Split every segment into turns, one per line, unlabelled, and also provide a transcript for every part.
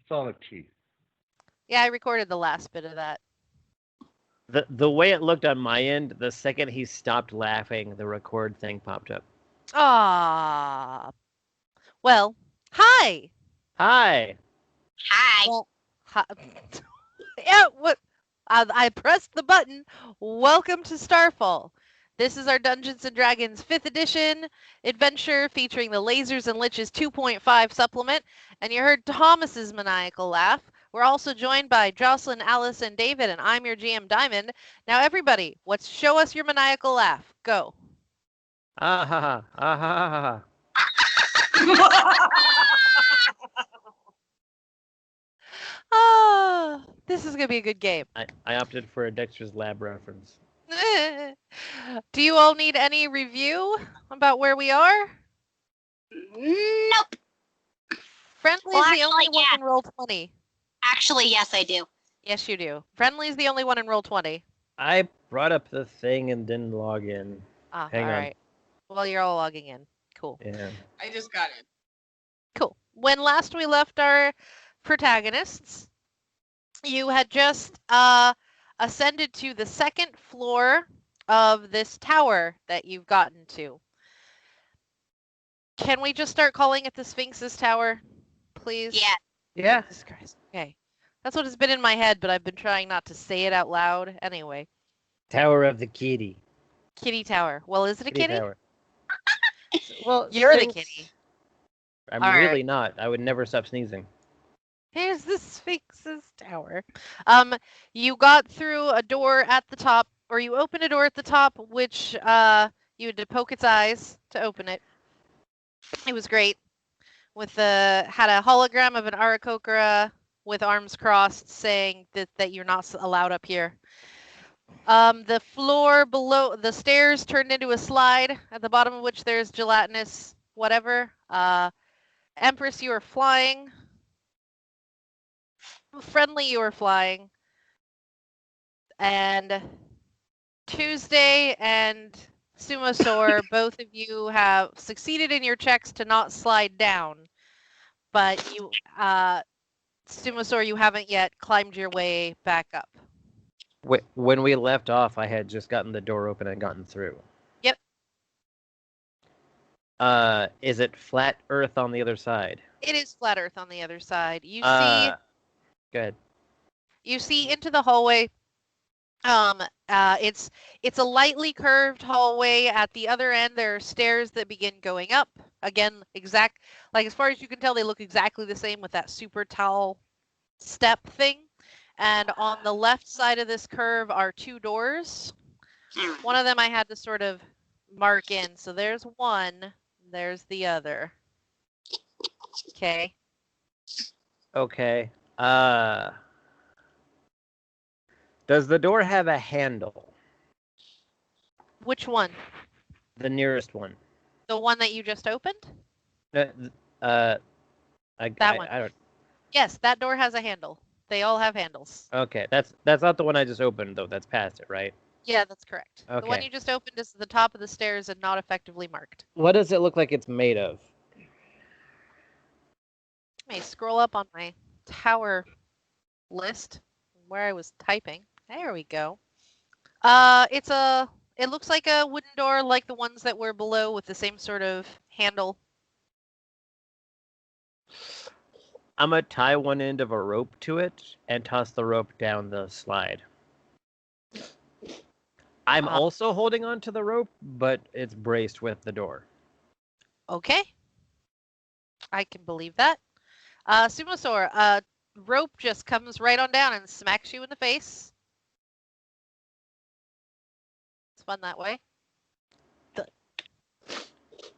It's all the teeth.
Yeah, I recorded the last bit of that.
The way it looked on my end, the second he stopped laughing, the record thing popped up.
Ah. Well, hi.
Hi.
Hi.
Well, hi. Yeah, what? I pressed the button. Welcome to Starfall. This is our Dungeons & Dragons 5th edition adventure featuring the Lasers and Liches 2.5 supplement, and you heard Thomas's maniacal laugh. We're also joined by Jocelyn, Alice, and David, and I'm your GM Diamond. Now, everybody, show us your maniacal laugh. Go.
Ah ha ha. Ah ha ha ha.
Ah, this is going to be a good game.
I opted for a Dexter's Lab reference.
Do you all need any review about where we are?
Nope.
Friendly's
Well,
the only
actually,
one
yeah.
in roll 20.
Actually, yes, I do.
Yes, you do. Friendly's the only one in roll 20.
I brought up the thing and didn't log in.
Ah,
Hang
all
on.
right. Well, you're all logging in. Cool.
Yeah.
I just got it.
Cool. When last we left our protagonists, you had just ascended to the second floor of this tower that you've gotten to. Can we just start calling it the Sphinx's Tower, please?
Yeah.
Yeah.
Jesus Christ. Okay. That's what has been in my head, but I've been trying not to say it out loud. Anyway.
Tower of the Kitty.
Kitty Tower. Well, is it a kitty?
Tower. Well,
You're the
Sphinx-
kitty.
I'm
All
really
right.
not. I would never stop sneezing.
Here's the Sphinx's Tower. You got through a door at the top, or you opened a door at the top, which you had to poke its eyes to open it. It was great. Had a hologram of an Arakokra with arms crossed, saying that you're not allowed up here. The floor below the stairs turned into a slide, at the bottom of which there's gelatinous whatever. Empress, you are flying. Friendly, you are flying. And Tuesday and Sumosaur, both of you have succeeded in your checks to not slide down. But you, Sumosaur, you haven't yet climbed your way back up.
When we left off, I had just gotten the door open and gotten through.
Yep.
Is it flat Earth on the other side?
It is flat Earth on the other side. You
Go ahead.
see into the hallway. It's a lightly curved hallway. At the other end, there are stairs that begin going up. Again, as far as you can tell, they look exactly the same with that super tall step thing. And on the left side of this curve are two doors. One of them I had to sort of mark in. So there's one, there's the other. Okay.
Okay. Does the door have a handle?
Which one?
The nearest one.
The one that you just opened?
That
one.
I don't.
Yes, that door has a handle. They all have handles.
Okay, that's not the one I just opened though. That's past it, right?
Yeah, that's correct.
Okay.
The one you just opened is at the top of the stairs and not effectively marked.
What does it look like it's made of?
I may scroll up on my tower list where I was typing. There we go. It looks like a wooden door like the ones that were below with the same sort of handle.
I'm gonna tie one end of a rope to it and toss the rope down the slide. I'm also holding on to the rope, but it's braced with the door.
Okay. I can believe that. Sumosaur, rope just comes right on down and smacks you in the face. It's fun that way.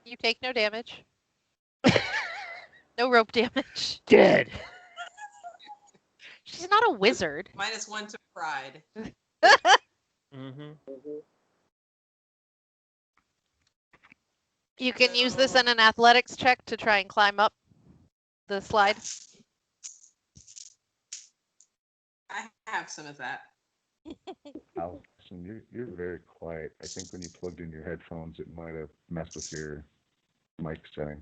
You take no damage. No rope damage.
Dead.
She's not a wizard.
-1 to pride.
Mm-hmm.
You can use this in an athletics check to try and climb up the slide.
I have some of that.
Allison, you're very quiet. I think when you plugged in your headphones, it might have messed with your mic setting.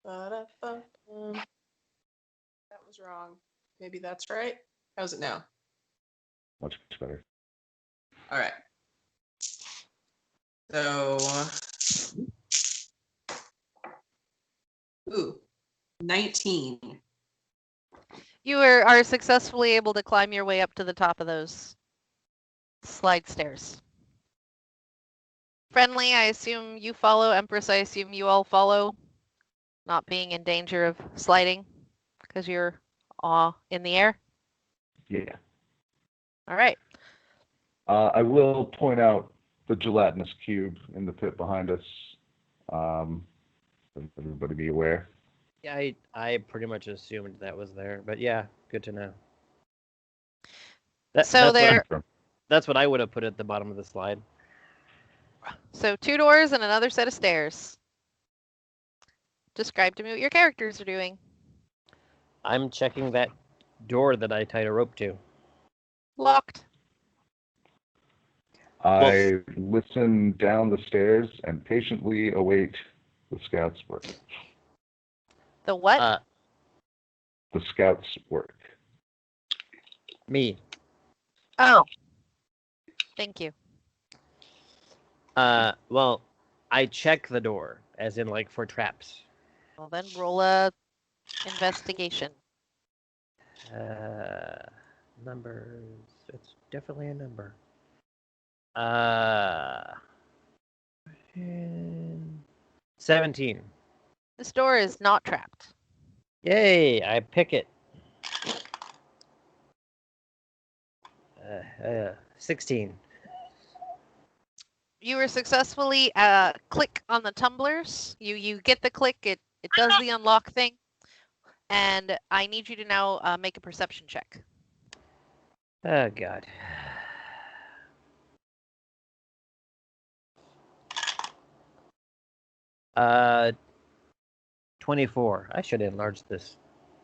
That was wrong. Maybe that's right. How's it now?
Much better.
All right. So, ooh, 19.
You are successfully able to climb your way up to the top of those slide stairs. Friendly, I assume you follow. Empress, I assume you all follow. Not being in danger of sliding because you're in the air.
Yeah.
All right.
I will point out the gelatinous cube in the pit behind us. Everybody be aware.
Yeah, I pretty much assumed that was there, but yeah, good to know.
So
That's what I would have put at the bottom of the slide.
So 2 doors and another set of stairs. Describe to me what your characters are doing.
I'm checking that door that I tied a rope to.
Locked.
I listen down the stairs and patiently await the scouts' work.
The what?
The scouts' work.
Me.
Oh. Thank you.
Well, I check the door, as in like for traps.
Well, then roll a investigation.
Numbers. It's definitely a number. 17.
This door is not trapped.
Yay! I pick it. 16.
You were successfully click on the tumblers. You get the click. It does the unlock thing, and I need you to now make a perception check.
Oh God. 24. I should enlarge this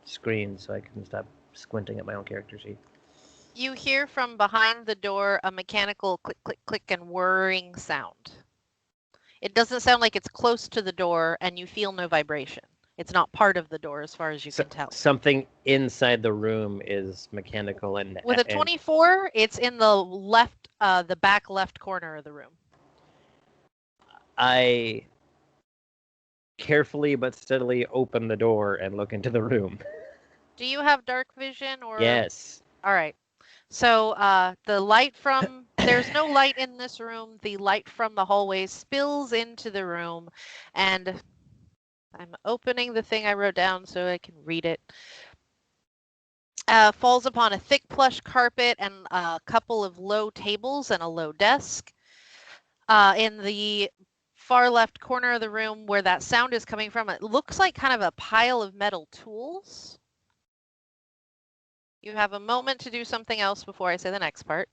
screen so I can stop squinting at my own character sheet.
You hear from behind the door a mechanical click, click, click, and whirring sound. It doesn't sound like it's close to the door, and you feel no vibration. It's not part of the door as far as you can tell.
Something inside the room is mechanical and
With a 24, it's in the back left corner of the room.
I carefully but steadily open the door and look into the room.
Do you have dark vision or?
Yes.
All right. So the light from there's no light in this room. The light from the hallway spills into the room, and I'm opening the thing I wrote down so I can read it. Falls upon a thick plush carpet and a couple of low tables and a low desk. In the far left corner of the room where that sound is coming from, it looks like kind of a pile of metal tools. You have a moment to do something else before I say the next part.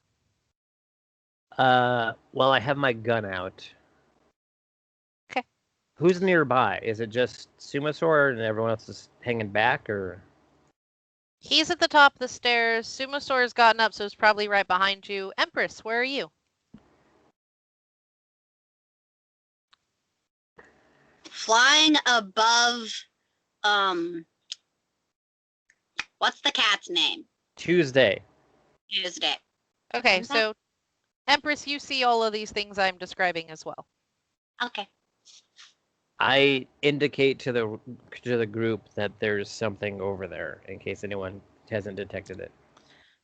Well, I have my gun out.
Okay.
Who's nearby? Is it just Sumasaur and everyone else is hanging back, or?
He's at the top of the stairs. Sumasaur has gotten up, so it's probably right behind you. Empress, where are you?
Flying above, what's the cat's name?
Tuesday.
Tuesday.
Okay,
Mhm.
so Empress, you see all of these things I'm describing as well.
Okay.
I indicate to the group that there's something over there in case anyone hasn't detected it.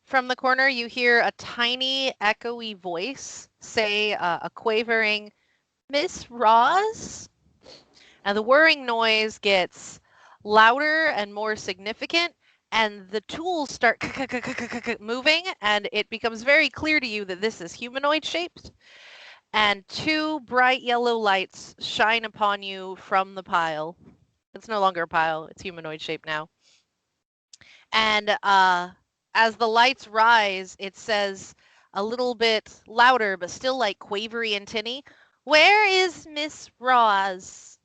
From the corner, you hear a tiny, echoey voice say a quavering, "Miss Roz?" And the whirring noise gets louder and more significant, and the tools start moving, and it becomes very clear to you that this is humanoid shaped. And 2 bright yellow lights shine upon you from the pile. It's no longer a pile, it's humanoid shaped now. And as the lights rise, it says a little bit louder, but still like quavery and tinny, "Where is Miss Roz?"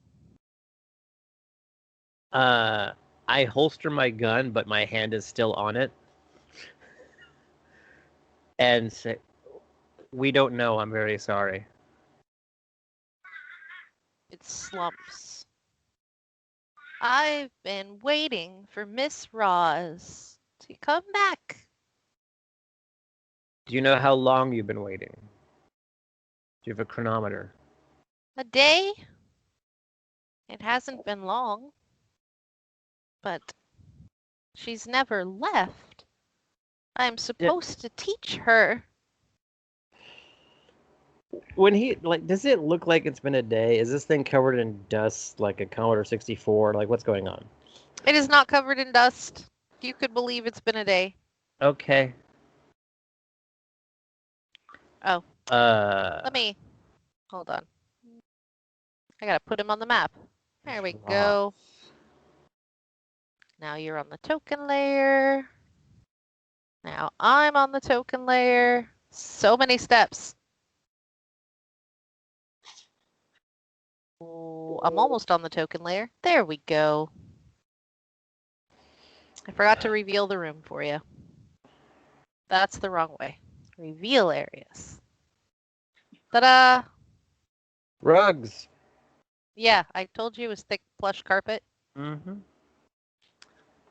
I holster my gun, but my hand is still on it. And say, "We don't know, I'm very sorry."
It slumps. I've been waiting for Miss Roz to come back.
Do you know how long you've been waiting? Do you have a chronometer?
A day? It hasn't been long. But she's never left. I'm supposed to teach her.
When does it look like it's been a day? Is this thing covered in dust like a Commodore 64? Like, what's going on?
It is not covered in dust. You could believe it's been a day.
Okay.
Oh.
Let
me... Hold on. I gotta put him on the map. There we go. Now you're on the token layer. Now I'm on the token layer. So many steps. Oh, I'm almost on the token layer. There we go. I forgot to reveal the room for you. That's the wrong way. Reveal areas. Ta-da!
Rugs.
Yeah, I told you it was thick plush carpet.
Mm-hmm.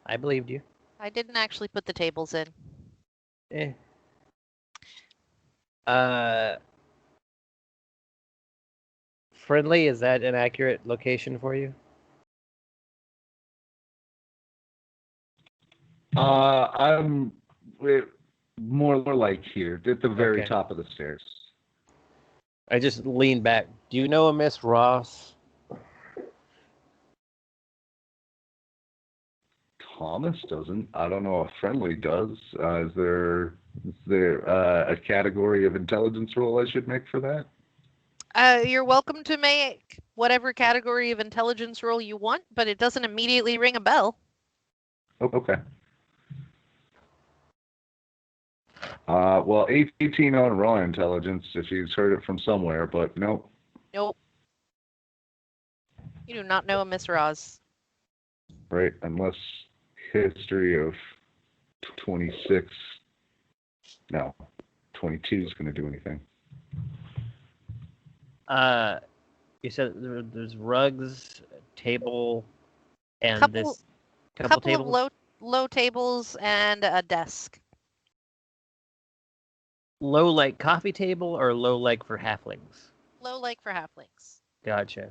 I believed you.
I didn't actually put the tables in.
Friendly, is that an accurate location for you?
I'm more like here, at the very
Okay.
top of the stairs.
I just lean back. Do you know a Miss Ross?
Thomas doesn't. I don't know if Friendly does. Is there a category of intelligence roll I should make for that?
You're welcome to make whatever category of intelligence roll you want, but it doesn't immediately ring a bell.
Okay. Well, 18 on raw intelligence if he's heard it from somewhere, but nope.
Nope. You do not know a Miss Roz.
Right, unless history of 26, no, 22 is going to do anything.
You said there's rugs, table, and
Couple
this couple tables.
of low tables and a desk.
Low like coffee table or low like for halflings?
Low like for halflings.
Gotcha.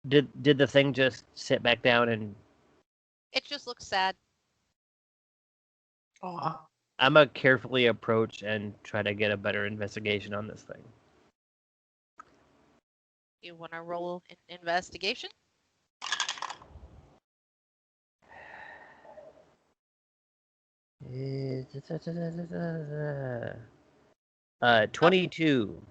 Did the thing just sit back down and?
It just looks sad.
Aw.
I'm gonna carefully approach and try to get a better investigation on this thing.
You want to roll an investigation?
Uh, 22.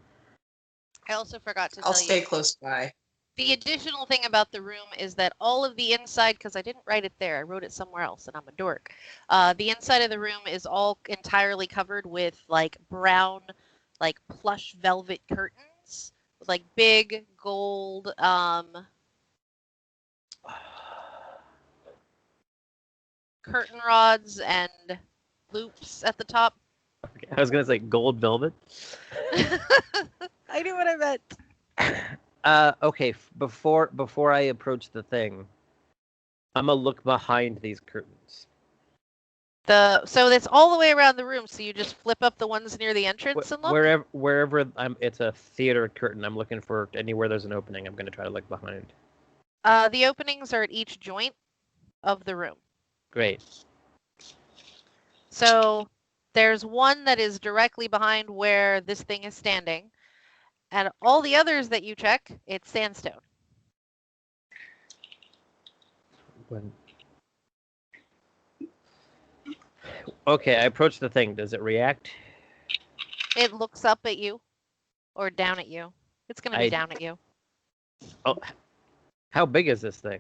I also forgot to
I'll
tell
stay
you.
close by.
The additional thing about the room is that all of the inside, because I didn't write it there, I wrote it somewhere else, and I'm a dork. The inside of the room is all entirely covered with like brown, like plush velvet curtains, with like big gold curtain rods and loops at the top.
I was gonna say gold velvet.
I knew what I meant.
Okay. Before I approach the thing, I'm gonna look behind these curtains.
So it's all the way around the room. So you just flip up the ones near the entrance and look.
Wherever it's a theater curtain. I'm looking for anywhere there's an opening. I'm gonna try to look behind.
The openings are at each joint of the room.
Great.
So there's one that is directly behind where this thing is standing, and all the others that you check, it's sandstone.
Okay, I approach the thing. Does it react?
It looks up at you or down at you. It's going to be down at you.
Oh, how big is this thing?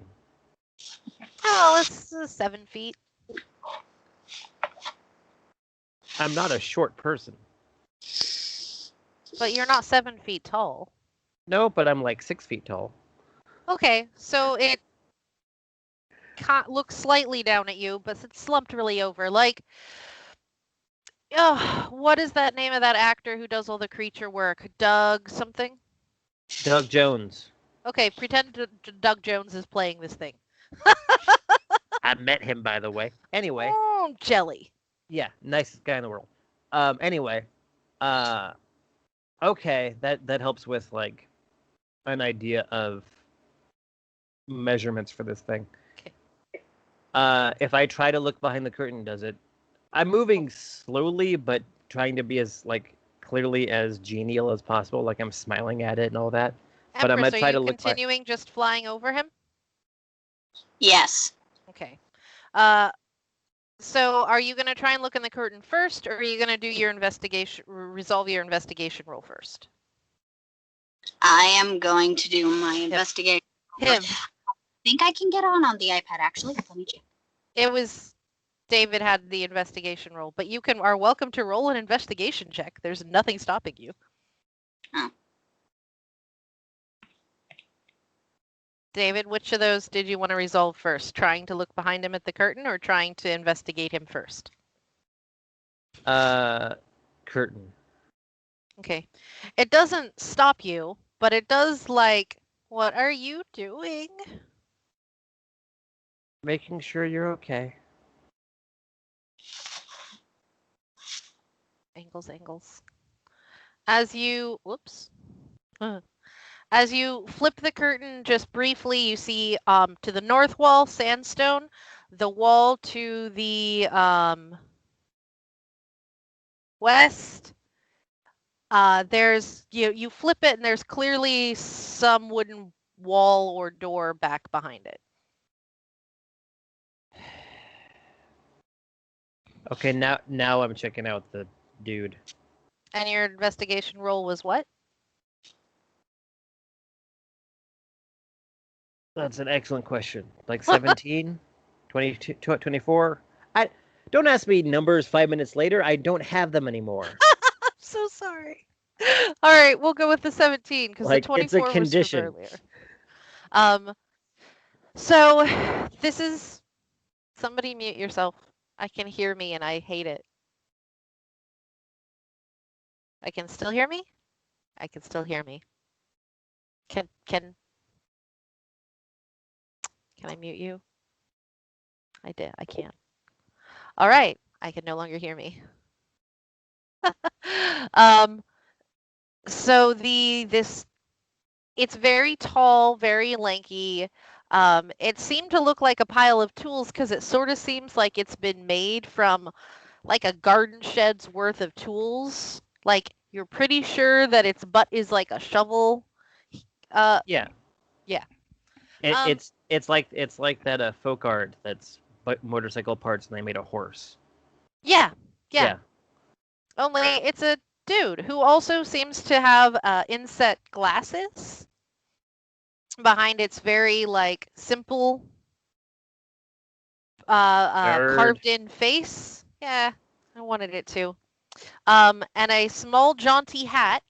Oh, it's 7 feet.
I'm not a short person.
But you're not 7 feet tall.
No, but I'm like 6 feet tall.
Okay, so it looks slightly down at you, but it's slumped really over. Like, what is that name of that actor who does all the creature work? Doug something?
Doug Jones.
Okay, pretend Doug Jones is playing this thing.
I met him, by the way. Anyway,
Oh, jelly.
yeah, nicest guy in the world. Anyway, okay, that helps with like an idea of measurements for this thing.
Okay.
If I try to look behind the curtain, does it? I'm moving slowly, but trying to be as like clearly as genial as possible, like I'm smiling at it and all that. But I'm
Empress,
gonna
are
try
you
to look.
continuing just flying over him?
Yes.
Okay. So are you going to try and look in the curtain first, or are you going to do your investigation, resolve your investigation roll first?
I am going to do my investigation.
Him.
I think I can get on the iPad, actually. Let me check.
It was David had the investigation roll, but you are welcome to roll an investigation check. There's nothing stopping you.
Oh.
David, which of those did you want to resolve first? Trying to look behind him at the curtain or trying to investigate him first?
Curtain.
Okay. It doesn't stop you, but it does like, what are you doing?
Making sure you're okay.
Angles. As you, whoops. As you flip the curtain just briefly, you see to the north wall, sandstone. The wall to the west, there's you flip it and there's clearly some wooden wall or door back behind it.
Okay, now I'm checking out the dude.
And your investigation roll was what?
That's an excellent question. Like 17, 22, 24. Don't ask me numbers 5 minutes later. I don't have them anymore.
I'm so sorry. All right, we'll go with the 17 because
Like,
the
it's a
24 was from
condition.
earlier. So this is somebody mute yourself. I can hear me and I hate it. I can still hear me? I can still hear me. Can I mute you? I did. I can't. All right. I can no longer hear me. So it's very tall, very lanky. It seemed to look like a pile of tools because it sort of seems like it's been made from like a garden shed's worth of tools. Like you're pretty sure that its butt is like a shovel.
Yeah.
Yeah.
It's like that folk art that's motorcycle parts and they made a horse.
Yeah. Only it's a dude who also seems to have inset glasses behind its very like simple carved in face. Yeah, I wanted it to. And a small jaunty hat.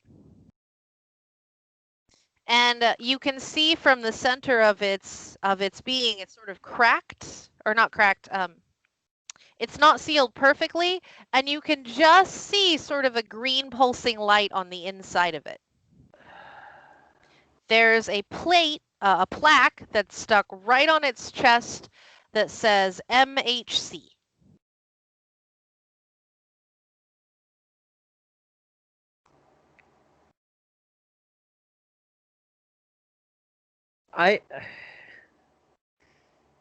And you can see from the center of its being, it's sort of cracked, or not cracked. It's not sealed perfectly, and you can just see sort of a green pulsing light on the inside of it. There's a plate, a plaque that's stuck right on its chest that says MHC.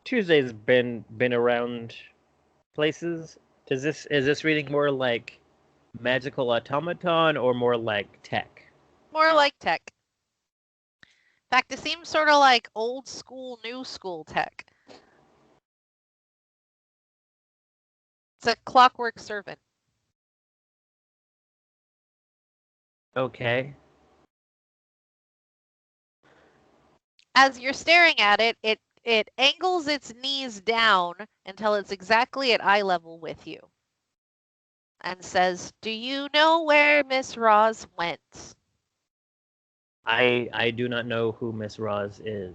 Tuesday's been around places. Is this reading more like magical automaton or more like tech?
More like tech. In fact, it seems sort of like old school, new school tech. It's a clockwork servant.
Okay.
As you're staring at it, it angles its knees down until it's exactly at eye level with you. And says, "Do you know where Miss Roz went?"
I do not know who Miss Roz is.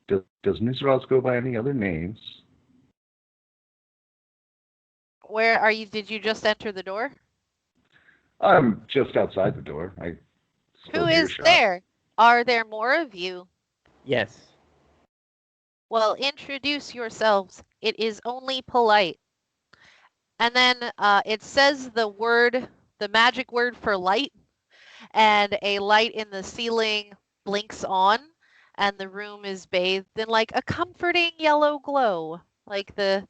Does Miss Ross go by any other names?
Where are you? Did you just enter the door?
I'm just outside the door. I
Who
Still
is
earshot.
there? Are there more of you?
Yes.
Well, introduce yourselves. It is only polite. And then it says the magic word for light, and a light in the ceiling blinks on, and the room is bathed in like a comforting yellow glow, like the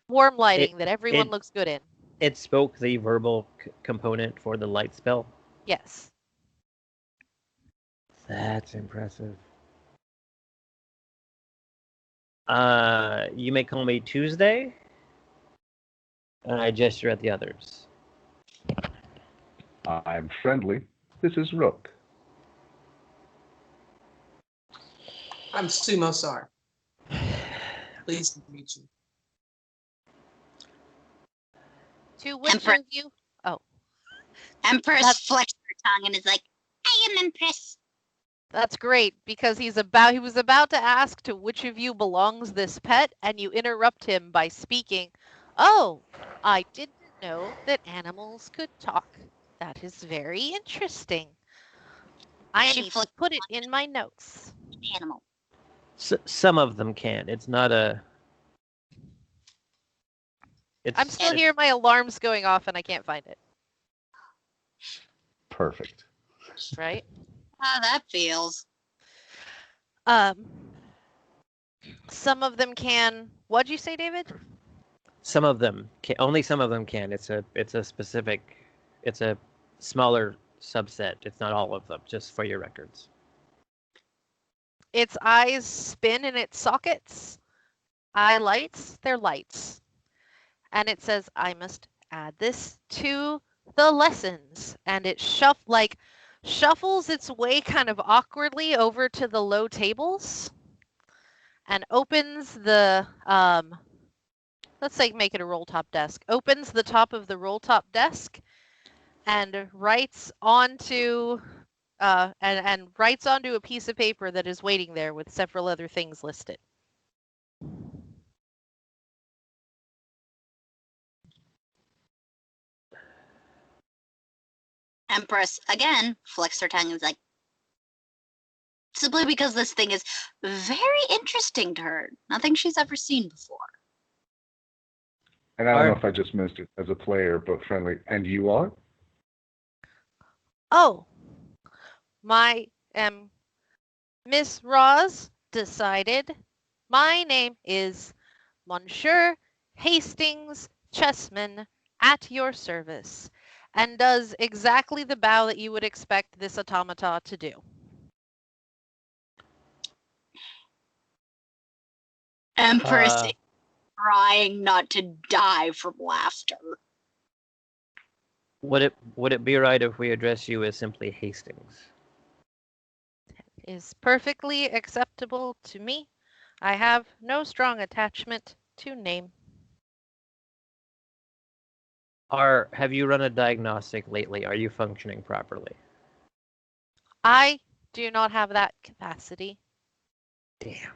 warm lighting that everyone
it-
looks good in.
It spoke the verbal component for the light spell.
Yes.
That's impressive. You may call me Tuesday. And I gesture at the others.
I'm friendly. This is Rook.
I'm Sumo Sar. Pleased to meet you.
To which
Emperor.
of you? Oh,
Empress
That's-
flexed her tongue and is like, I am Empress.
that's great, because he was about to ask to which of you belongs this pet, and you interrupt him by speaking, "Oh, I didn't know that animals could talk. That is very interesting. I
She
need to
flicked
put it in my notes."
Animal.
Some of them can. It's not a. It's.
I'm still here, my alarm's going off, and I can't find it,
Perfect.
right?
How that feels.
Some of them can. What'd you say, David?
Some of them can. Only some of them can. It's a specific. It's a smaller subset. It's not all of them. Just for your records.
Its eyes spin in its sockets. Eye lights, they're lights. And it says, "I must add this to the lessons." And it shuffles its way kind of awkwardly over to the low tables and opens the let's say make it a roll top desk. Opens the top of the roll top desk and writes onto and writes onto a piece of paper that is waiting there with several other things listed.
Empress, again, flexed her tongue and is like, simply because this thing is very interesting to her. Nothing she's ever seen before.
And I don't know if I just missed it as a player, but friendly. And you are?
Oh, my Miss Roz decided. My name is Monsieur Hastings Chessman, at your service, and does exactly the bow that you would expect this automata to do.
Empress is trying not to die from laughter.
Would it be right if we address you as simply Hastings?
Is perfectly acceptable to me. I have no strong attachment to name.
Have you run a diagnostic lately? Are you functioning properly?
I do not have that capacity.
Damn.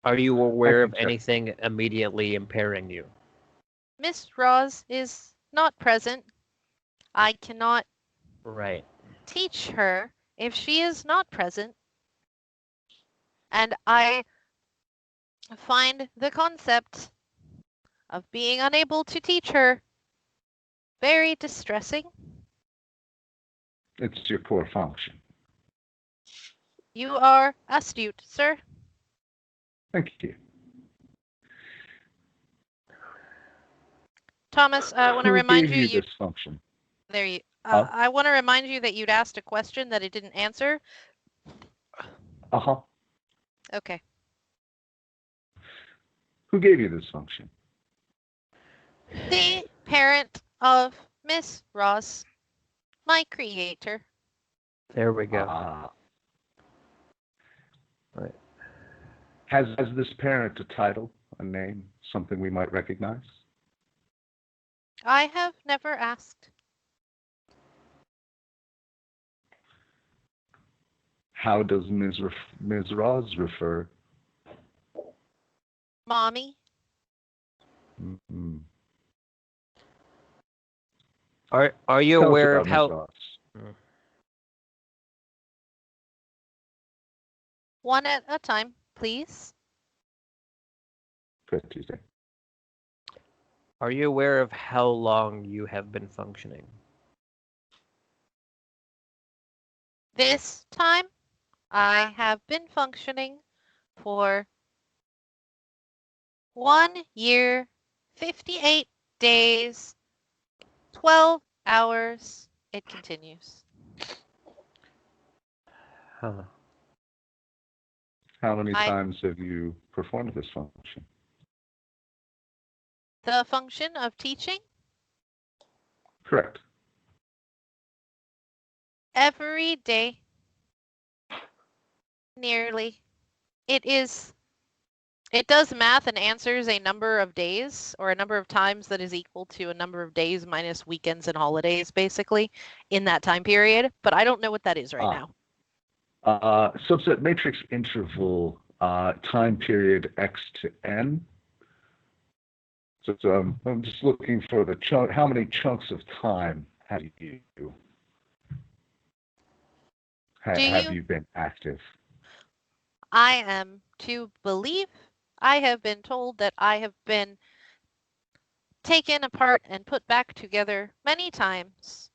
Are you aware of anything immediately impairing you?
Miss Roz is not present. I cannot
Right.
teach her if she is not present. And I find the concept of being unable to teach her very distressing.
It's your core function.
You are astute, sir.
Thank you.
Thomas, I want to
Who
remind
gave
you
this function?
there you
Huh?
I want to remind you that you'd asked a question that it didn't answer.
Uh-huh.
Okay.
Who gave you this function?
The parent of Miss Ross, my creator.
There we go.
Right. Has this parent a title, a name, something we might recognize?
I have never asked.
How does Ms. Roz refer?
Mommy.
Mm-hmm.
Are you
Tell us
aware
about
of
Ms.
how?
Ross.
One at a time, please.
Good Tuesday.
Are you aware of how long you have been functioning?
This time, I have been functioning for 1 year, 58 days, 12 hours. It continues.
Huh.
How many
I-
times have you performed this function?
The function of teaching
Correct.
every day, nearly. It does math and answers a number of days or a number of times that is equal to a number of days minus weekends and holidays, basically, in that time period. But I don't know what that is right now.
Subset matrix interval time period x to n. So I'm just looking for the chunk. How many chunks of time have you been active?
I am to believe I have been told that I have been taken apart and put back together many times,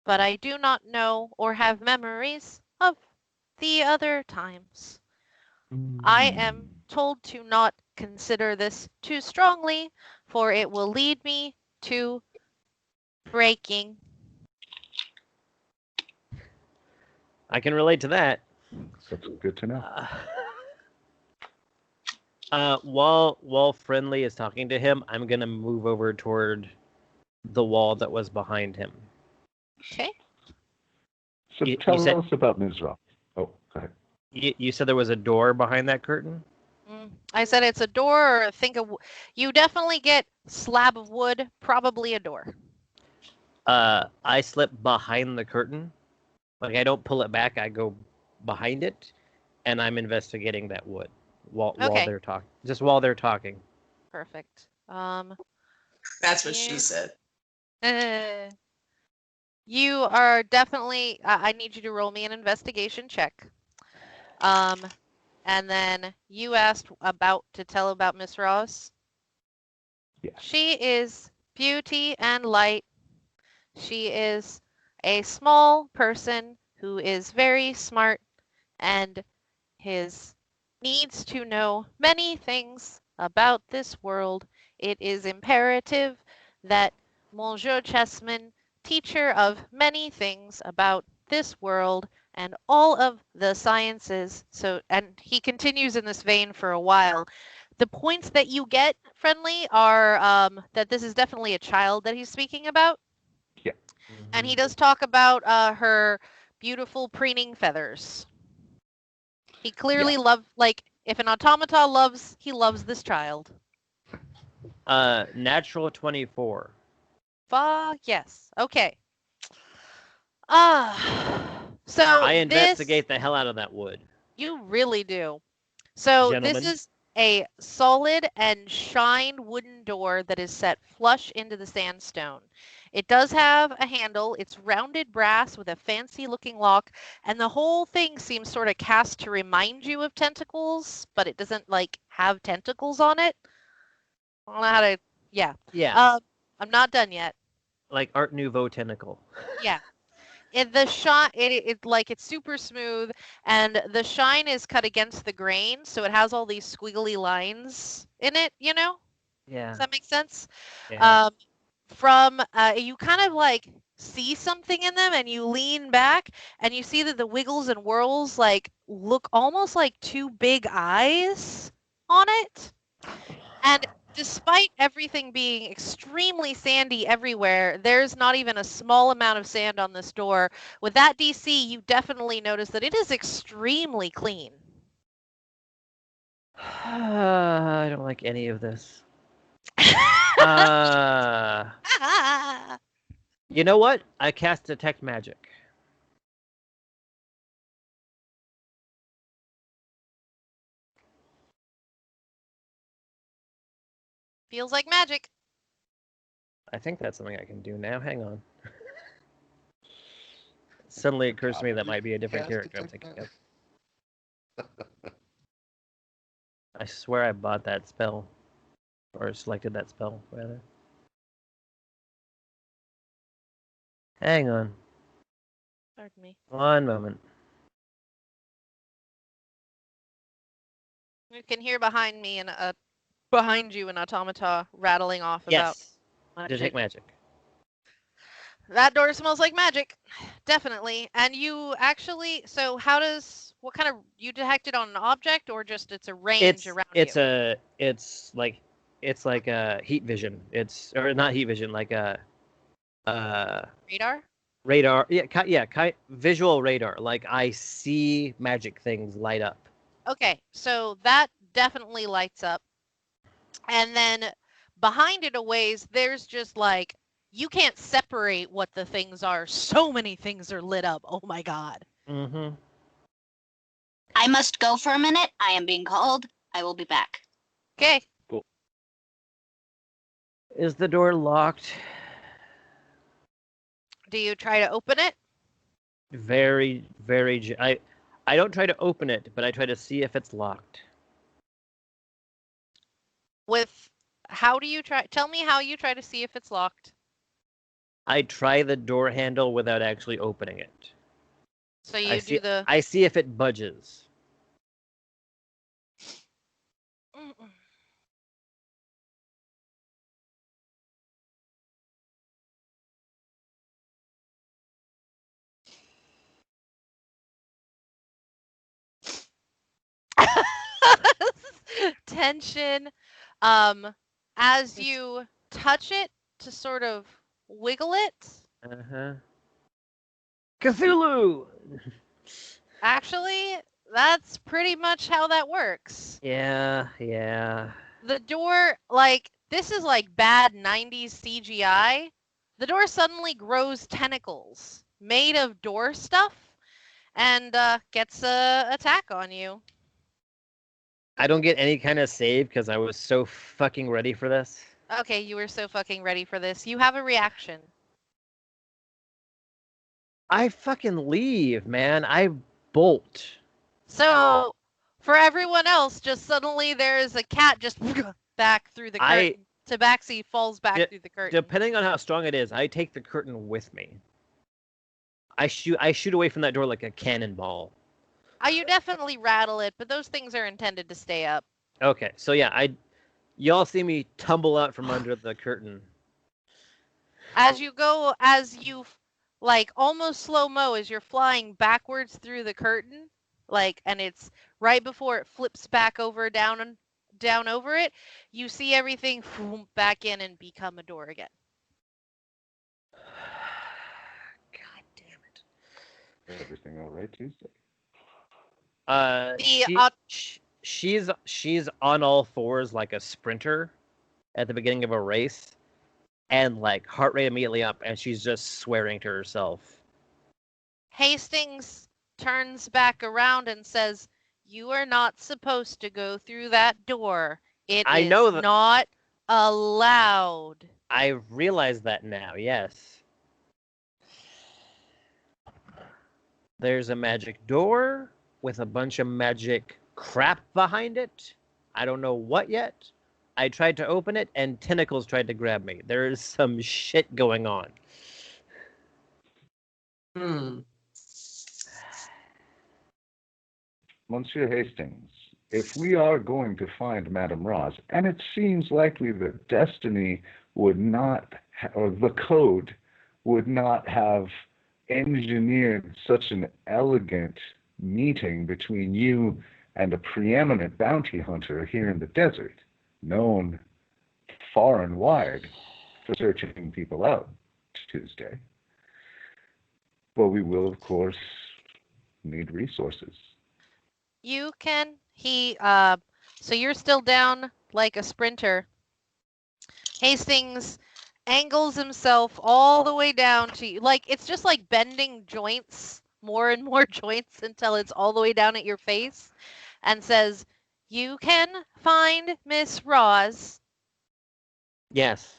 but I do not know or have memories of the other times. I am told to not consider this too strongly, for it will lead me to breaking.
I can relate to that.
That's good to know.
While Friendly is talking to him, I'm gonna move over toward the wall that was behind him.
Okay.
So tell us about Ms. Ross. Oh, go ahead.
You said there was a door behind that curtain?
I said it's a door or you definitely get slab of wood, probably a door.
I slip behind the curtain. Like, I don't pull it back, I go behind it, and I'm investigating that wood while they're talking. Just while they're talking.
Perfect.
That's what she said.
You are definitely. I need you to roll me an investigation check. And then you asked to tell about Miss Ross.
Yes.
She is beauty and light. She is a small person who is very smart and needs to know many things about this world. It is imperative that Monsieur Chessman, teacher of many things about this world and all of the sciences, and he continues in this vein for a while. The points that you get, Friendly, are that this is definitely a child that he's speaking about.
Yeah.
And he does talk about her beautiful preening feathers. He clearly if an automata he loves this child.
Natural 24.
Fuck yes. Okay. So
I investigate the hell out of that wood.
You really do. So
Gentlemen.
This is a solid and shined wooden door that is set flush into the sandstone. It does have a handle. It's rounded brass with a fancy looking lock, and the whole thing seems sort of cast to remind you of tentacles, but it doesn't have tentacles on it. I don't know how to. Yeah.
Yeah.
I'm not done yet.
Like Art Nouveau tentacle.
Yeah. The shine, it's super smooth, and the shine is cut against the grain, so it has all these squiggly lines in it. You know?
Yeah.
Does that make sense?
Yeah.
You kind of see something in them, and you lean back, and you see that the wiggles and whirls look almost like two big eyes on it, and despite everything being extremely sandy everywhere, there's not even a small amount of sand on this door. With that DC, you definitely notice that it is extremely clean.
I don't like any of this. You know what? I cast Detect Magic.
Feels like magic.
I think that's something I can do now. Hang on. Suddenly occurs to me that might be a different
Cast
character I'm
detect
thinking of. I swear I bought that spell. Or selected that spell, rather. Hang on.
Pardon me.
One moment.
You can hear behind me and behind you an automata rattling off about
Yes.
magic.
Detect magic.
That door smells like magic, definitely. And you actually, so what kind of, you detect it on an object or just it's a range around you?
It's like a heat vision. Or not heat vision, like a
Radar?
radar. Yeah, visual radar. Like I see magic things light up.
Okay, so that definitely lights up. And then behind it a ways, there's just like, you can't separate what the things are. So many things are lit up. Oh my god.
Mm-hmm.
I must go for a minute. I am being called. I will be back.
Okay.
Is the door locked?
Do you try to open it?
Very, very. I don't try to open it, but I try to see if it's locked.
How do you try? Tell me how you try to see if it's locked.
I try the door handle without actually opening it.
So you do the.
I see if it budges.
Tension. As you touch it to sort of wiggle it.
Uh-huh. Cthulhu!
Actually, that's pretty much how that works.
Yeah.
The door, like, this is like bad 90s CGI. The door suddenly grows tentacles made of door stuff and gets a attack on you.
I don't get any kind of save because I was so fucking ready for this.
Okay, you were so fucking ready for this. You have a reaction.
I fucking leave, man. I bolt.
So, for everyone else, just suddenly there's a cat just back through the curtain. Tabaxi falls back through the curtain.
Depending on how strong it is, I take the curtain with me. I shoot away from that door like a cannonball.
You definitely rattle it, but those things are intended to stay up.
Okay, so yeah, y'all see me tumble out from under the curtain.
As you like almost slow-mo as you're flying backwards through the curtain, like, and it's right before it flips back over down over it, you see everything back in and become a door again.
God damn it.
Everything all right, Tuesday?
She's on all fours like a sprinter at the beginning of a race, and like heart rate immediately up, and she's just swearing to herself.
Hastings turns back around and says, "You are not supposed to go through that door. It is not allowed."
I realize that now, yes. There's a magic door with a bunch of magic crap behind it. I don't know what yet. I tried to open it, and tentacles tried to grab me. There is some shit going on.
Monsieur Hastings, if we are going to find Madame Roz, and it seems likely that destiny would not, or the code would not have engineered such an elegant meeting between you and a preeminent bounty hunter here in the desert, known far and wide for searching people out Tuesday. Well, we will, of course, need resources.
You can, so you're still down like a sprinter. Hastings angles himself all the way down to you. Like, it's just like bending joints, more and more joints until it's all the way down at your face, and says, "You can find Miss Roz."
Yes.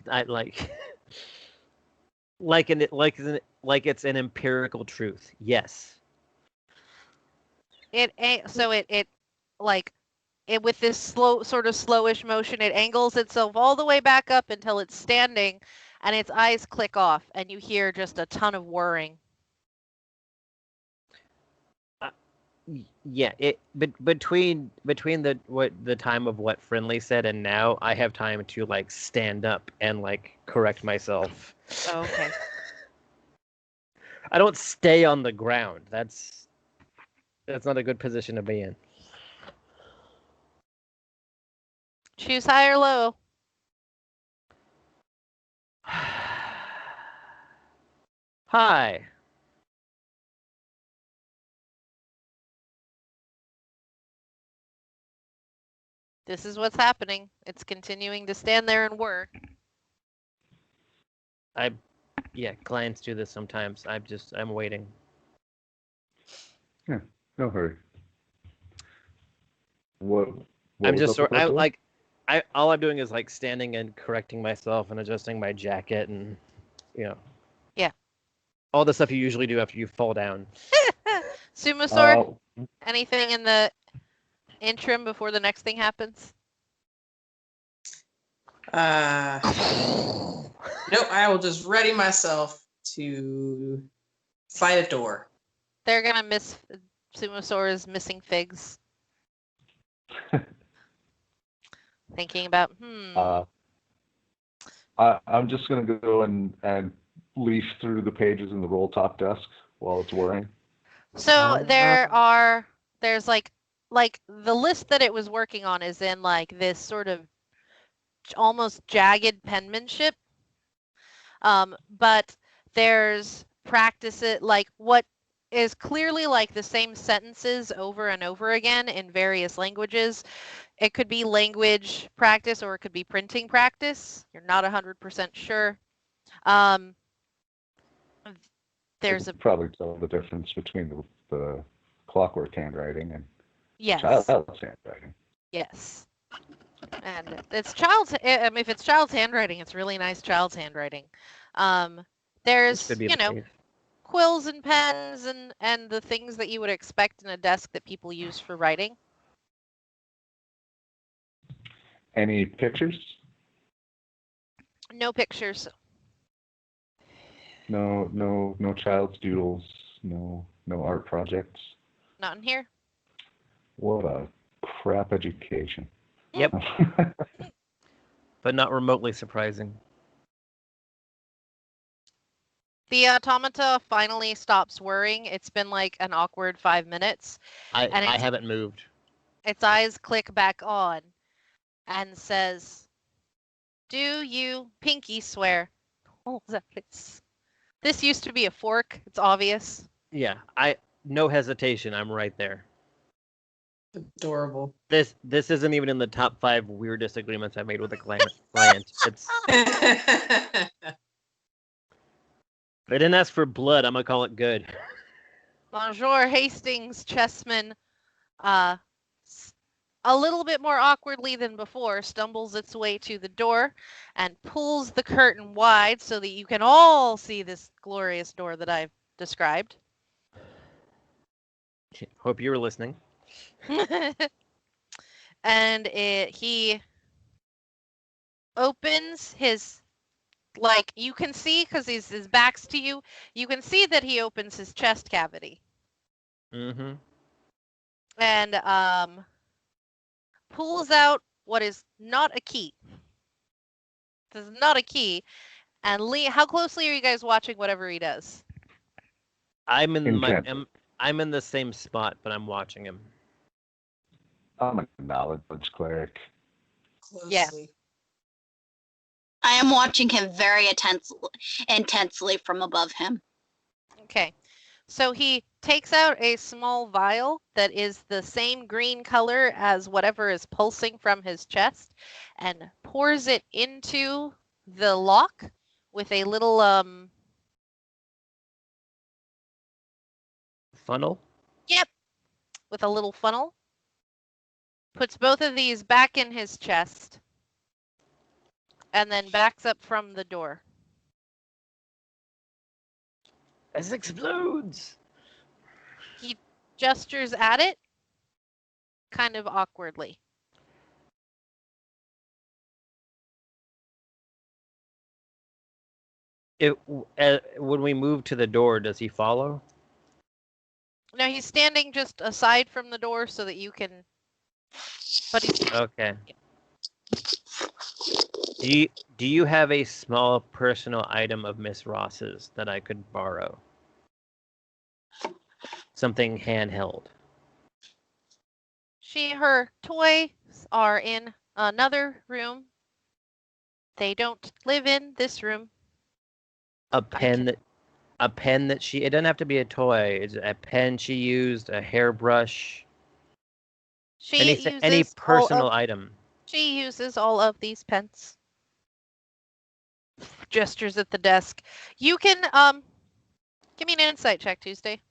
I like Like it's an empirical truth. Yes.
It like it with this sort of slowish motion, it angles itself all the way back up until it's standing, and its eyes click off, and you hear just a ton of whirring.
Yeah. Between the time of what Friendly said and now, I have time to like stand up and like correct myself.
Oh, okay.
I don't stay on the ground. That's not a good position to be in.
Choose high or low.
Hi.
This is what's happening. It's continuing to stand there and whir.
Clients do this sometimes. I'm waiting.
Yeah, no hurry. What
I'm
was
just
up
sort.
with that
I
door?
like. All I'm doing is like standing and correcting myself and adjusting my jacket and, you know.
Yeah.
All the stuff you usually do after you fall down.
Sumosaur, anything in the interim before the next thing happens?
Nope, I will just ready myself to fight a door.
They're gonna miss. Sumosaur is missing figs. Thinking about,
I'm just going to go and leaf through the pages in the roll top desk while it's whirring.
So there's like the list that it was working on is in like this sort of almost jagged penmanship. But there's practices like what is clearly like the same sentences over and over again in various languages. It could be language practice or it could be printing practice. You're not 100% sure. There's a
probably tell the difference between the clockwork handwriting and
yes.
child's handwriting.
Yes. And it's child's. If it's child's handwriting, it's really nice child's handwriting. There's quills and pens and the things that you would expect in a desk that people use for writing.
Any pictures?
No pictures.
No child's doodles. No art projects.
Not in here.
What a crap education.
Yep. But not remotely surprising.
The automata finally stops whirring. It's been like an awkward 5 minutes.
I haven't moved.
Its eyes click back on and says, "Do you pinky swear?" Oh, this used to be a fork. It's obvious.
Yeah, no hesitation. I'm right there.
Adorable.
This isn't even in the top 5 weirdest agreements I made with a client. It's. If I didn't ask for blood, I'm gonna call it good.
Bonjour, Hastings, Chessman, a little bit more awkwardly than before, stumbles its way to the door and pulls the curtain wide so that you can all see this glorious door that I've described.
Hope you were listening.
And he opens his, like, you can see, because his back's to you, you can see that he opens his chest cavity.
Mm-hmm.
And pulls out what is not a key. This is not a key. And Lee, how closely are you guys watching whatever he does?
I'm in the same spot, but I'm watching him.
I'm a knowledge cleric.
Closely.
Yeah.
I am watching him very intensely from above him.
Okay. So he takes out a small vial that is the same green color as whatever is pulsing from his chest and pours it into the lock with a little
funnel?
Yep. With a little funnel. Puts both of these back in his chest and then backs up from the door.
This explodes.
He gestures at it, kind of awkwardly.
When we move to the door, does he follow?
Now he's standing just aside from the door so that you can. But he's
Okay. Do you have a small personal item of Miss Ross's that I could borrow? Something handheld.
her toys are in another room. They don't live in this room.
A pen that she. It doesn't have to be a toy. It's a pen she used, a hairbrush. Any personal item.
She uses all of these pens. Gestures at the desk. You can give me an insight check, Tuesday.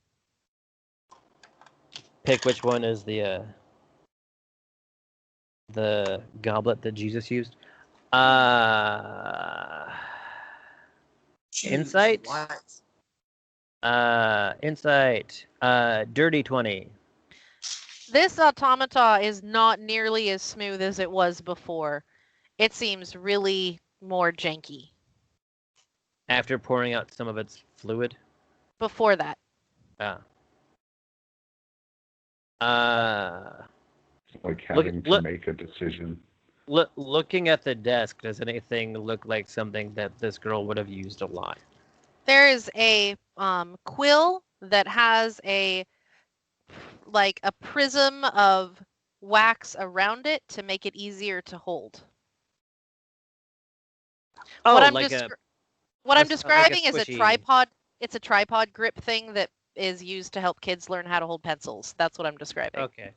Pick which one is the goblet that Jesus used. Insight. Insight. Dirty 20.
This automata is not nearly as smooth as it was before. It seems really more janky.
After pouring out some of its fluid?
Before that.
Like having to make a decision.
Looking at the desk, does anything look like something that this girl would have used a lot?
There is a quill that has a prism of wax around it to make it easier to hold.
Oh,
what I'm describing is a tripod. It's a tripod grip thing that is used to help kids learn how to hold pencils. That's what I'm describing.
Okay.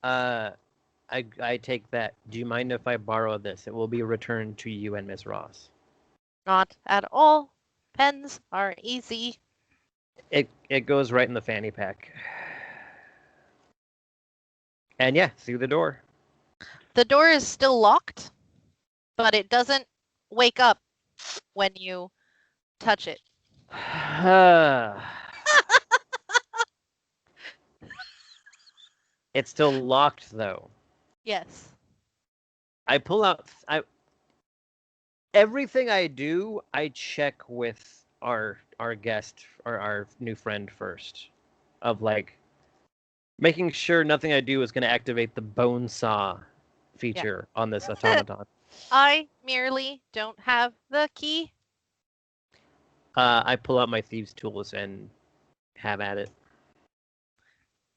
I take that. Do you mind if I borrow this? It will be returned to you and Miss Ross.
Not at all. Pens are easy.
It goes right in the fanny pack. And yeah, through the door.
The door is still locked, but it doesn't wake up when you touch it.
It's still locked, though.
Yes.
I pull out... Everything I do, I check with our guest, or our new friend first. Of, making sure nothing I do is going to activate the bone saw feature on this automaton.
I merely don't have the key.
I pull out my thieves' tools and have at it.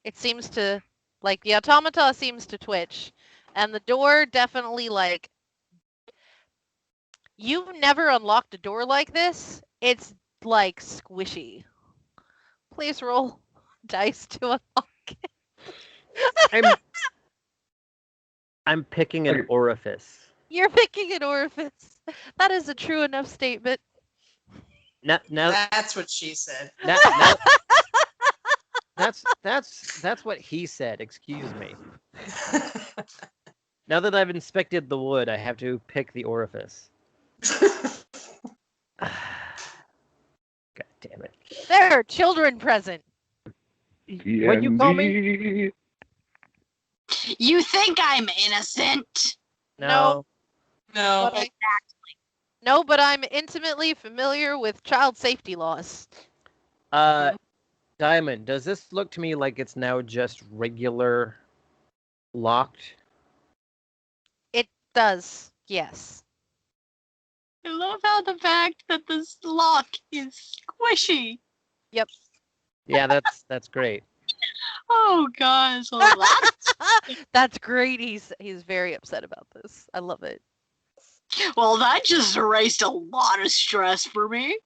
It seems to, the automata seems to twitch, and the door definitely, you've never unlocked a door like this. It's, squishy. Please roll dice to unlock it.
I'm picking an orifice.
You're picking an orifice. That is a true enough statement.
Now,
that's what she said.
That's what he said. Excuse me. Now that I've inspected the wood, I have to pick the orifice. God damn it!
There are children present.
What you call me?
You think I'm innocent?
No.
Exactly.
No, but I'm intimately familiar with child safety laws.
Diamond, does this look to me like it's now just regular locked?
It does, yes.
I love how the fact that this lock is squishy.
Yep.
Yeah, that's great.
Oh gosh, well,
that's great. He's very upset about this. I love it.
Well, that just erased a lot of stress for me.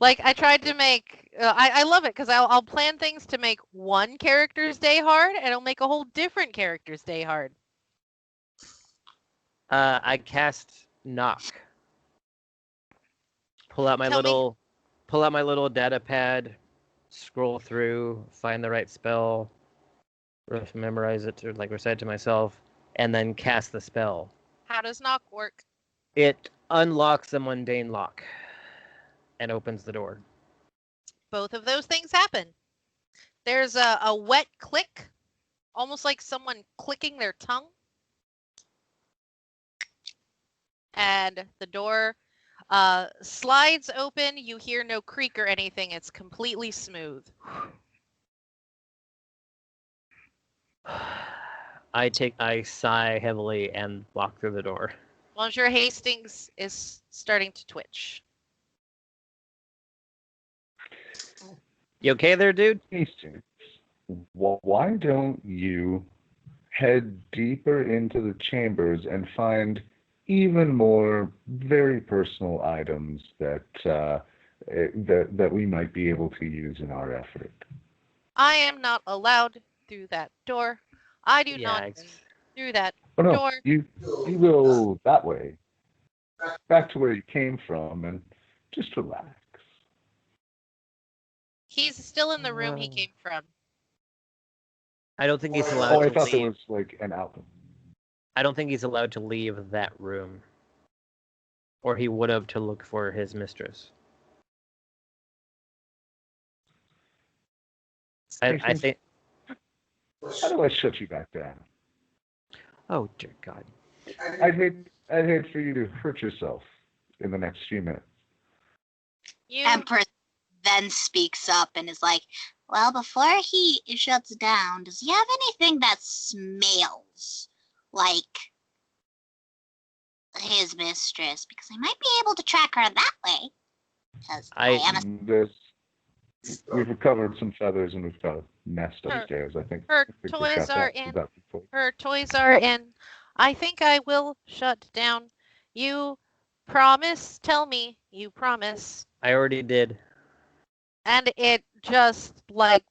I tried to make. I love it because I'll plan things to make one character's day hard, and it'll make a whole different character's day hard.
I cast knock. Pull out my little data pad, scroll through, find the right spell, memorize it, or recite it to myself, and then cast the spell.
How does knock work?
It unlocks the mundane lock and opens the door.
both of those things happen. There's a wet click, almost like someone clicking their tongue. And the door slides open. You hear no creak or anything. It's completely smooth.
I sigh heavily and walk through the door.
Monsieur Hastings is starting to twitch.
You okay there, dude?
Hastings, why don't you head deeper into the chambers and find even more very personal items that that we might be able to use in our effort?
I am not allowed through that door. I do not
Yeah,
go through that
Oh no,
door.
you go that way, back to where you came from, and just relax.
He's still in the room he came from.
I don't think he's
Oh,
allowed
I
to
thought there
leave.
was like an outlet.
I don't think he's allowed to leave that room. Or he would have to look for his mistress. I
Hastings,
think.
how do I shut you back down?
Oh dear God.
I'd hate for you to hurt yourself in the next few minutes.
Empress then speaks up and is like, well, before he shuts down, does he have anything that smells like his mistress? Because I might be able to track her that way. Because I am a...
We've recovered some feathers and we've got a nest
Her-
upstairs. I think
Her
we've
toys
got
are
that.
in.
That before.
Her toys are in. I think I will shut down. You promise? Tell me you promise.
I already did.
And it just like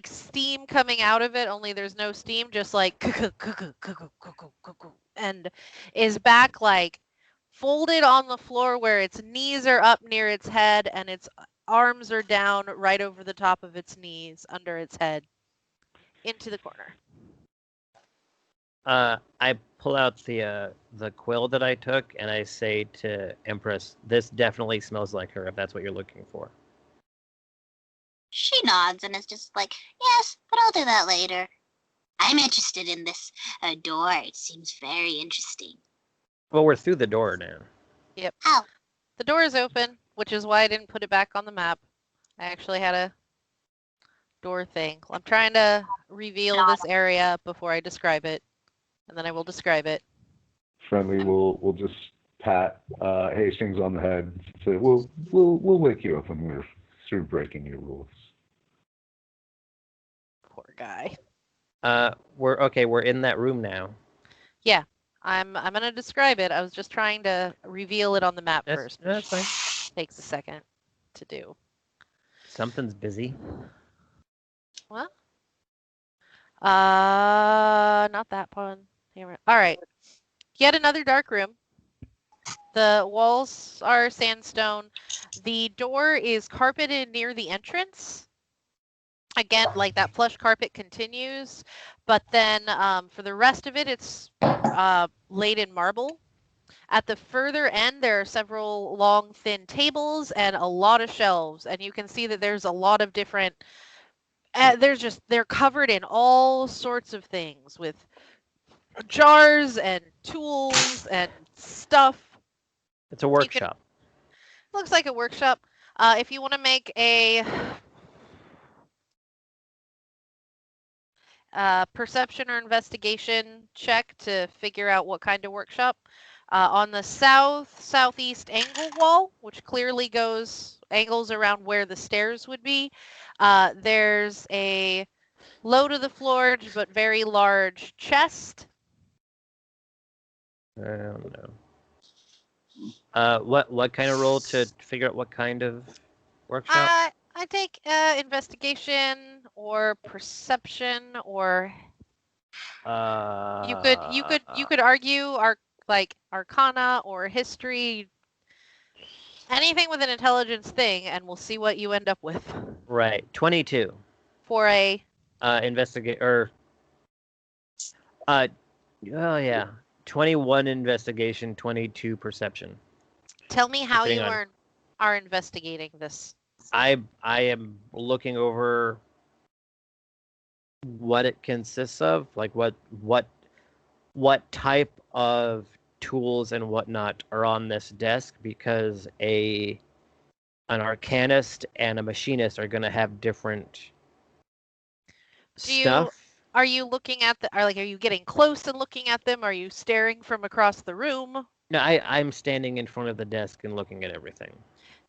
steam coming out of it, only there's no steam, just like and is back like folded on the floor where its knees are up near its head and its arms are down right over the top of its knees under its head into the corner.
I pull out the quill that I took and I say to Empress, "This definitely smells like her. If that's what you're looking for."
She nods and is just like, yes, but I'll do that later. I'm interested in this door. It seems very interesting.
Well, we're through the door now.
Yep.
Oh.
The door is open, which is why I didn't put it back on the map. I actually had a door thing. I'm trying to reveal this area before I describe it, and then I will describe it.
Friendly, we'll just pat Hastings on the head and say, we'll wake you up when we're through breaking your rules.
Poor guy.
We're in that room now.
Yeah, I'm gonna describe it. I was just trying to reveal it on the map first.
That's fine.
Takes a second to do.
Something's busy.
What? Not that one. All right. Yet another dark room. The walls are sandstone. The door is carpeted near the entrance. Again, like that plush carpet continues, but then for the rest of it, it's laid in marble. At the further end, there are several long, thin tables and a lot of shelves, and you can see that there's a lot of different. They're covered in all sorts of things with jars and tools and stuff.
It's a workshop.
Looks like a workshop. If you want to make a perception or investigation check to figure out what kind of workshop. On the southeast angle wall, which clearly angles around where the stairs would be, there's a low to the floor but very large chest.
I don't know. What kind of roll to figure out what kind of workshop?
I take investigation or perception, or you could argue arcana or history, anything with an intelligence thing, and we'll see what you end up with.
Right, 22.
For a
investigate or oh yeah, 21 investigation, 22 perception.
tell me how
Depending
you
on-
are investigating this
I am looking over what it consists of, like what type of tools and whatnot are on this desk, because an arcanist and a machinist are going to have different stuff.
Are you looking at are you getting close and looking at them? Are you staring from across the room?
No, I'm standing in front of the desk and looking at everything.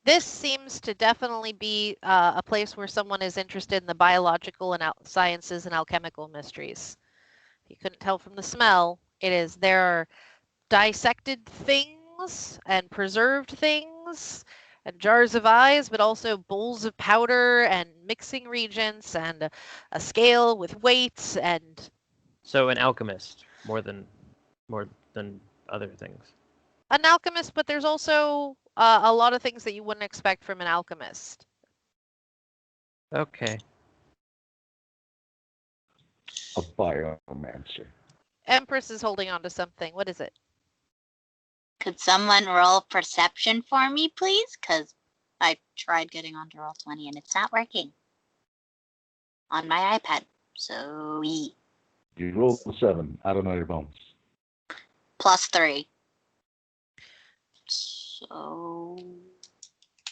This seems to definitely be a place where someone is interested in the biological and sciences and alchemical mysteries. You couldn't tell from the smell. There are dissected things and preserved things and jars of eyes, but also bowls of powder and mixing reagents and a scale with weights and...
So an alchemist, more than other things.
An alchemist, but there's also a lot of things that you wouldn't expect from an alchemist.
Okay.
A biomancer.
Empress is holding on to something. What is it?
Could someone roll perception for me, please? Because I tried getting onto Roll20 and it's not working on my iPad. So,
You rolled a 7. I don't know your bones.
+3. So...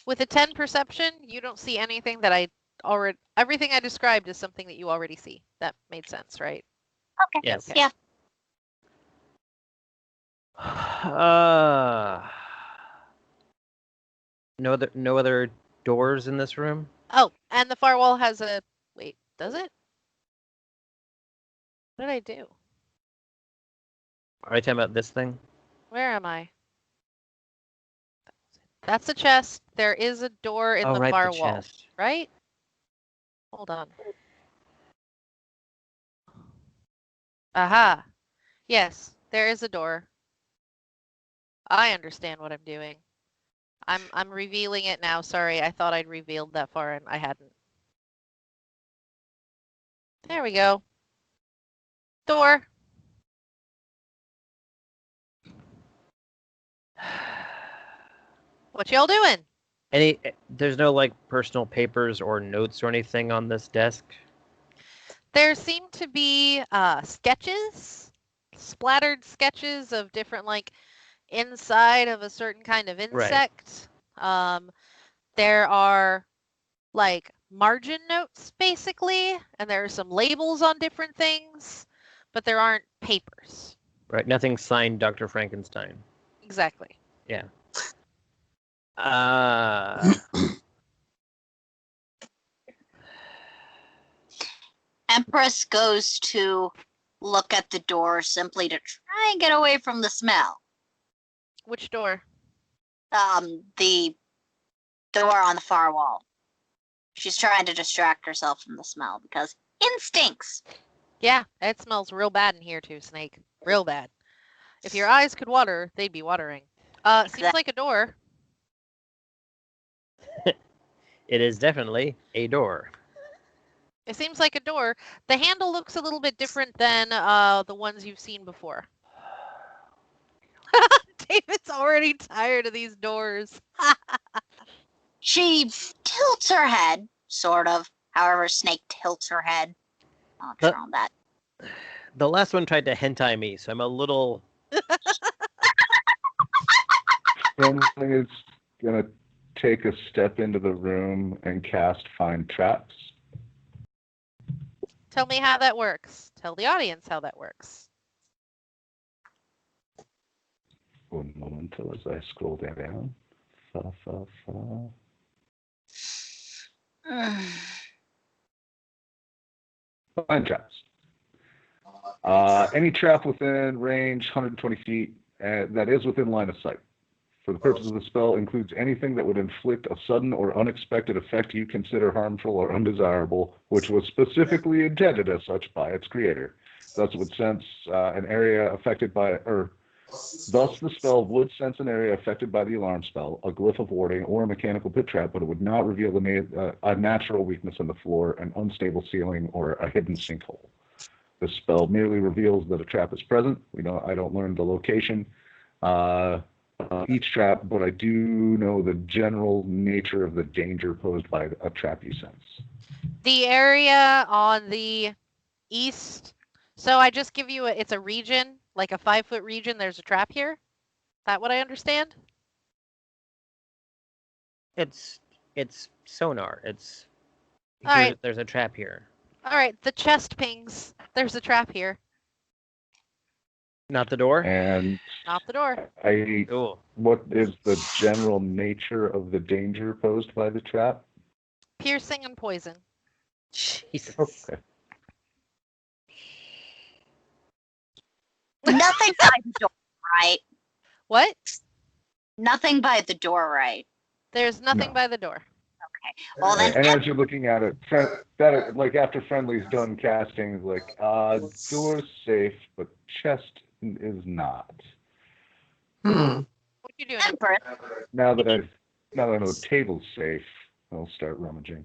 With a 10 perception, you don't see anything that everything I described is something that you already see. That made sense, right?
Okay.
Yes.
Yeah.
No other doors in this room?
Oh, and the far wall has a... Wait, does it? What did I do?
Are you talking about this thing?
Where am I? That's a chest. There is a door in the
right,
far
the
wall,
chest.
right? Hold on. Aha. Yes, there is a door. I understand what I'm doing. I'm revealing it now. Sorry, I thought I'd revealed that far and I hadn't. There we go. Door. What y'all doing?
There's no like personal papers or notes or anything on this desk?
There seem to be sketches, splattered sketches of different inside of a certain kind of insect. Right. There are margin notes basically, and there are some labels on different things, but there aren't papers.
Right, nothing signed Dr. Frankenstein.
Exactly.
Yeah.
Empress goes to look at the door simply to try and get away from the smell.
Which door?
The door on the far wall. She's trying to distract herself from the smell because instincts.
Yeah, it smells real bad in here too, Snake. Real bad. If your eyes could water, they'd be watering. Seems like a door.
It is definitely a door.
It seems like a door. The handle looks a little bit different than the ones you've seen before. David's already tired of these doors.
She tilts her head, sort of. However, Snake tilts her head. I'll try on that.
The last one tried to hentai me, so I'm a little...
Something is going to take a step into the room and cast Find Traps.
Tell me how that works. Tell the audience how that works.
One moment as I scroll down. Find Traps. Any trap within range 120 feet that is within line of sight. For the purpose of the spell, includes anything that would inflict a sudden or unexpected effect you consider harmful or undesirable, which was specifically intended as such by its creator. Thus, would sense an area affected by, thus the spell would sense an area affected by the alarm spell, a glyph of warding, or a mechanical pit trap, but it would not reveal a natural weakness in the floor, an unstable ceiling, or a hidden sinkhole. The spell merely reveals that a trap is present. I don't learn the location each trap, but I do know the general nature of the danger posed by a trap you sense.
The area on the east. So I just give you it's a region, like a 5-foot region. There's a trap here. Is that what I understand?
It's sonar.
All right.
There's a trap here.
All right. The chest pings. There's a trap here.
Not the door?
And
Not the door.
Oh.
What is the general nature of the danger posed by the trap?
Piercing and poison.
Jesus.
Okay.
Nothing by the door, right?
What?
Nothing by the door, right?
There's nothing
No.
by the door.
Okay. Well then,
And as you're looking at it, like after Friendly's done casting, like, door's safe, but chest is not.
What you doing?
Empress,
Now that I know the table's safe, I'll start rummaging.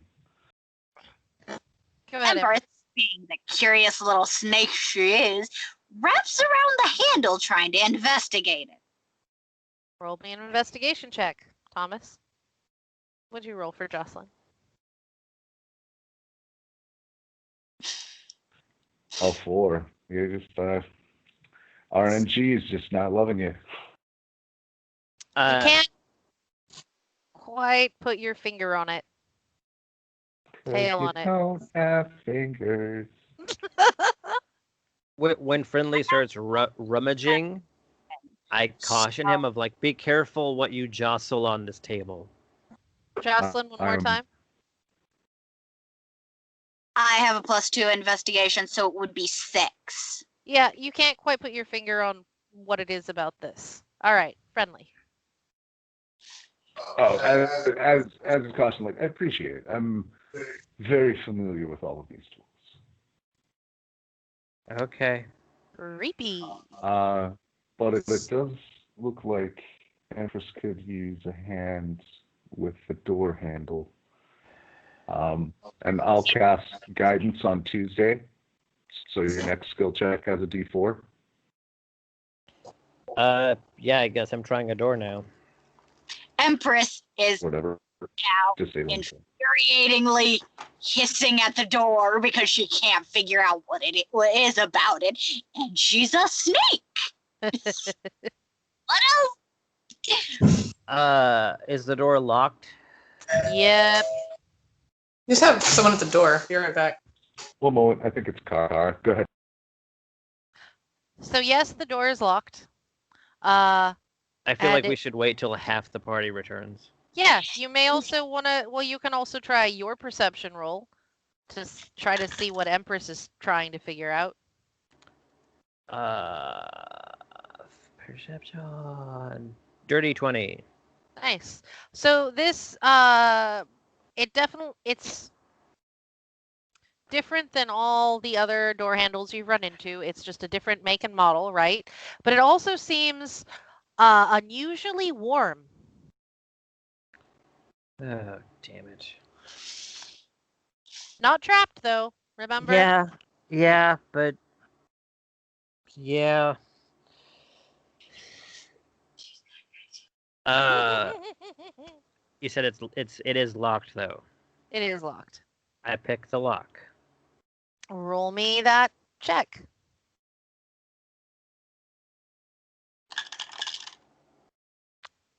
Go ahead.
Empress, being the curious little snake she is, wraps around the handle trying to investigate it.
Roll me an investigation check, Thomas. What'd you roll for Jocelyn?
All 4. You're just RNG is just not loving you.
You can't quite put your finger on it. Tail on it.
Don't have fingers.
When Friendly starts rummaging, I caution him of like, be careful what you jostle on this table.
Jocelyn, one more time.
I have a +2 investigation, so it would be 6.
Yeah, you can't quite put your finger on what it is about this. All right, Friendly.
Oh, as a caution, like, I appreciate it. I'm very familiar with all of these tools.
Okay.
Creepy.
But it does look like Empress could use a hand with the door handle. And I'll cast Guidance on Tuesday, so your next skill check has a D4.
Yeah, I guess I'm trying a door now.
Empress is
Whatever.
now
Disable.
infuriatingly hissing at the door because she can't figure out what is about it, and she's a snake. What else?
Is the door locked?
Yep.
You just have someone at the door. Be right back.
One moment, I think it's Car. Go ahead.
So yes, the door is locked.
I feel like we should wait till half the party returns.
Yeah, you may also want to. Well, you can also try your perception roll to try to see what Empress is trying to figure out.
Perception. Dirty 20.
Nice. So this, it's different than all the other door handles you've run into. It's just a different make and model, right? But it also seems unusually warm.
Oh, damn it.
Not trapped, though, remember?
Yeah, but... Yeah. You said it is locked, though.
It is locked.
I picked the lock.
Roll me that check.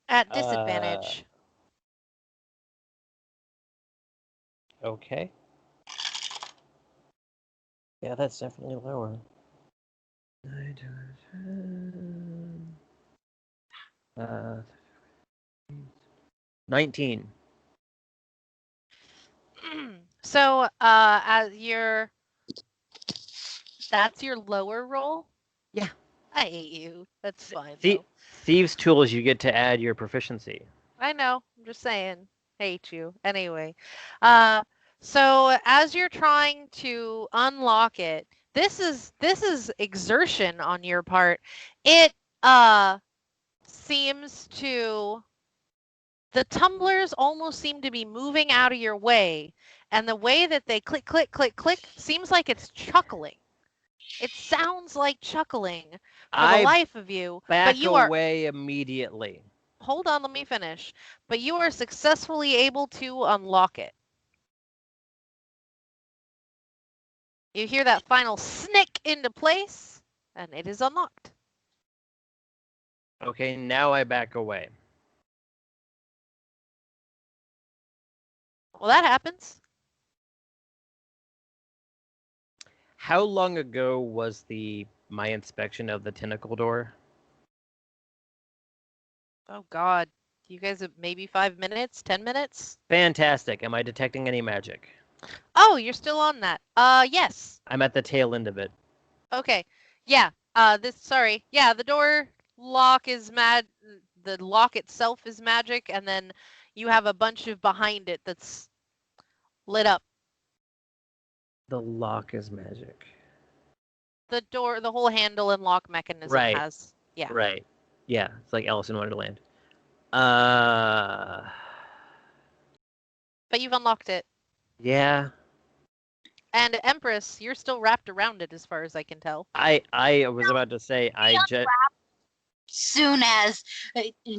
At disadvantage.
Okay. Yeah, that's definitely lower. 19.
So, that's your lower roll?
Yeah.
I hate you. That's fine.
Thieves' tools, you get to add your proficiency.
I know. I'm just saying. Hate you. Anyway. So as you're trying to unlock it, this is exertion on your part. It seems to the tumblers almost seem to be moving out of your way, and the way that they click click click click seems like it's chuckling. It sounds like chuckling for the life of you, but you are
away immediately.
hold on, let me finish. But you are successfully able to unlock it. You hear that final snick into place, and it is unlocked.
Okay, now I back away.
Well, that happens.
How long ago was my inspection of the tentacle door?
Oh, God. You guys have maybe 5 minutes, 10 minutes?
Fantastic. Am I detecting any magic?
Oh, you're still on that. Yes.
I'm at the tail end of it.
Okay. Yeah. Sorry. Yeah, the door lock is the lock itself is magic, and then you have a bunch of behind it that's lit up.
The lock is magic.
The door, the whole handle and lock mechanism
Right.
has. Yeah.
Right. Yeah, it's like Alice in Wonderland.
But you've unlocked it.
Yeah.
And Empress, you're still wrapped around it as far as I can tell.
I was about to say
Soon as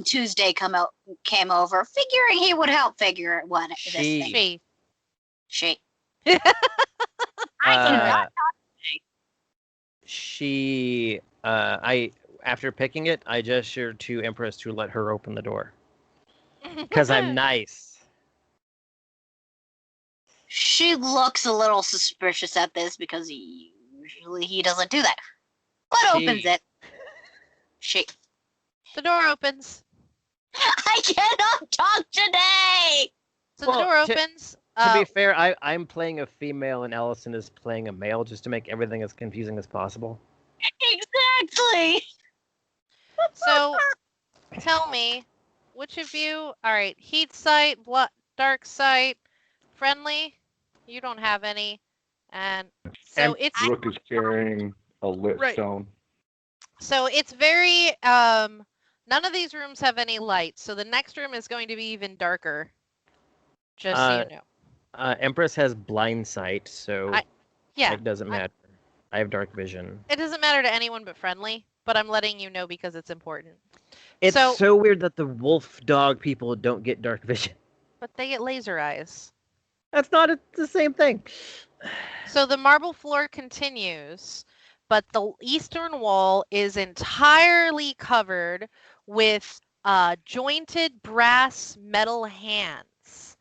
Tuesday came over, figuring he would help figure what this thing. She.
I after picking it, I gestured to Empress to let her open the door. Because I'm nice.
She looks a little suspicious at this because usually he doesn't do that. What opens it? She.
The door opens.
I cannot talk today!
So the door opens.
To be fair, I'm playing a female and Allison is playing a male just to make everything as confusing as possible.
Exactly!
So, tell me, which of you... Alright, heat sight, dark sight, friendly? You don't have any. And so it's...
Rook is carrying a lit stone.
So it's very... none of these rooms have any light, so the next room is going to be even darker. Just so you know.
Empress has blind sight, so it doesn't matter. I have dark vision.
It doesn't matter to anyone but friendly, but I'm letting you know because it's important.
It's so weird that the wolf dog people don't get dark vision.
But they get laser eyes.
That's not the same thing.
So the marble floor continues, but the eastern wall is entirely covered with jointed brass metal hands.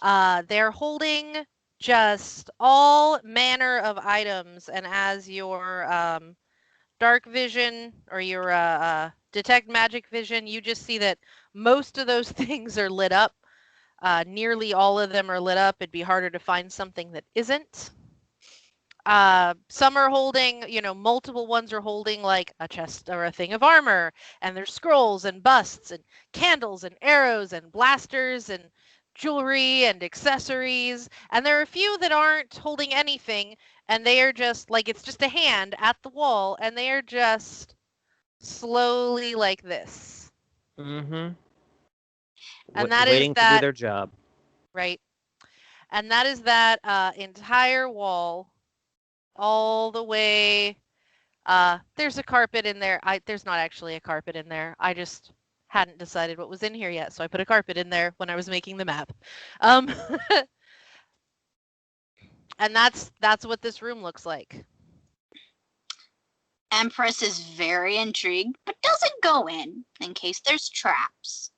They're holding just all manner of items, and as your dark vision or your detect magic vision, you just see that most of those things are lit up. Nearly all of them are lit up. It'd be harder to find something that isn't. Some are holding, multiple ones are holding like a chest or a thing of armor, and there's scrolls and busts and candles and arrows and blasters and jewelry and accessories. And there are a few that aren't holding anything, and they are just like, it's just a hand at the wall, and they are just slowly like this.
Mm-hmm.
And that
waiting
is that,
to do their job.
Right. And that is that entire wall all the way. There's a carpet in there. There's not actually a carpet in there. I just hadn't decided what was in here yet, so I put a carpet in there when I was making the map. And that's what this room looks like.
Empress is very intrigued, but doesn't go in case there's traps.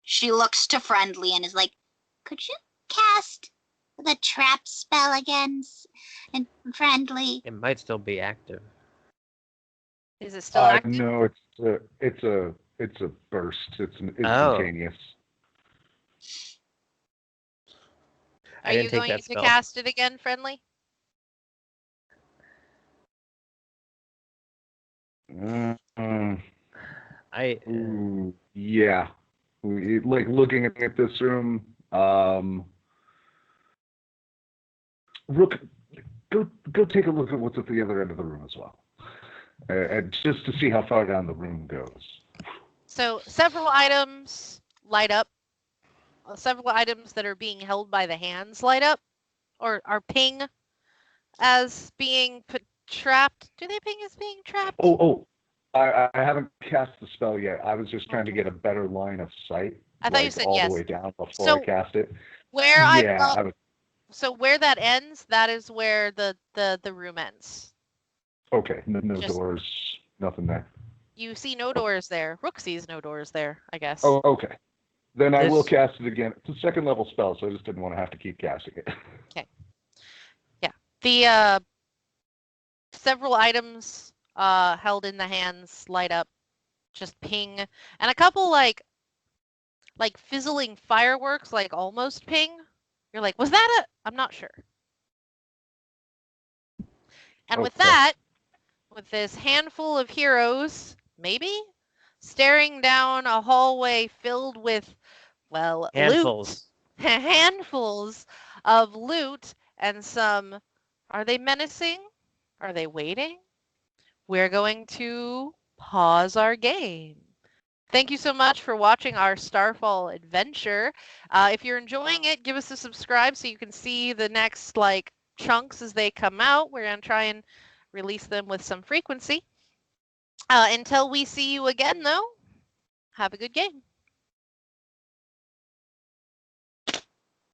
She looks to Friendly and is like, could you cast the trap spell again? And Friendly.
It might still be active.
Is it still active?
No, it's a burst. It's instantaneous.
Are you going to cast it again, Friendly?
Yeah. Like looking at this room, Rook, go take a look at what's at the other end of the room as well, and just to see how far down the room goes.
So several items light up. Several items that are being held by the hands light up, or are ping as being trapped. Do they ping as being trapped?
Oh, I haven't cast the spell yet. I was just trying to
Okay.
get a better line of sight,
I thought you
like
said
all the
yes.
way down before
So
I cast it.
where I
Yeah, I was
so where that ends, that is where the room ends.
okay. No
Just
doors, nothing there.
you see no doors there. Rook sees no doors there, I guess.
Oh, okay. Then I will
This
cast it again. It's a second level spell, so I just didn't want to have to keep casting it.
Yeah. The several items held in the hands light up, just ping, and a couple like fizzling fireworks, like almost ping. You're like, was that a? I'm not sure. And with
Okay.
that, with this handful of heroes, maybe staring down a hallway filled with, well, loot,
handfuls.
handfuls of loot, and some. Are they menacing? Are they waiting? We're going to pause our game. Thank you so much for watching our Starfall adventure. If you're enjoying it, give us a subscribe so you can see the next chunks as they come out. We're going to try and release them with some frequency. Until we see you again, though, have a good game.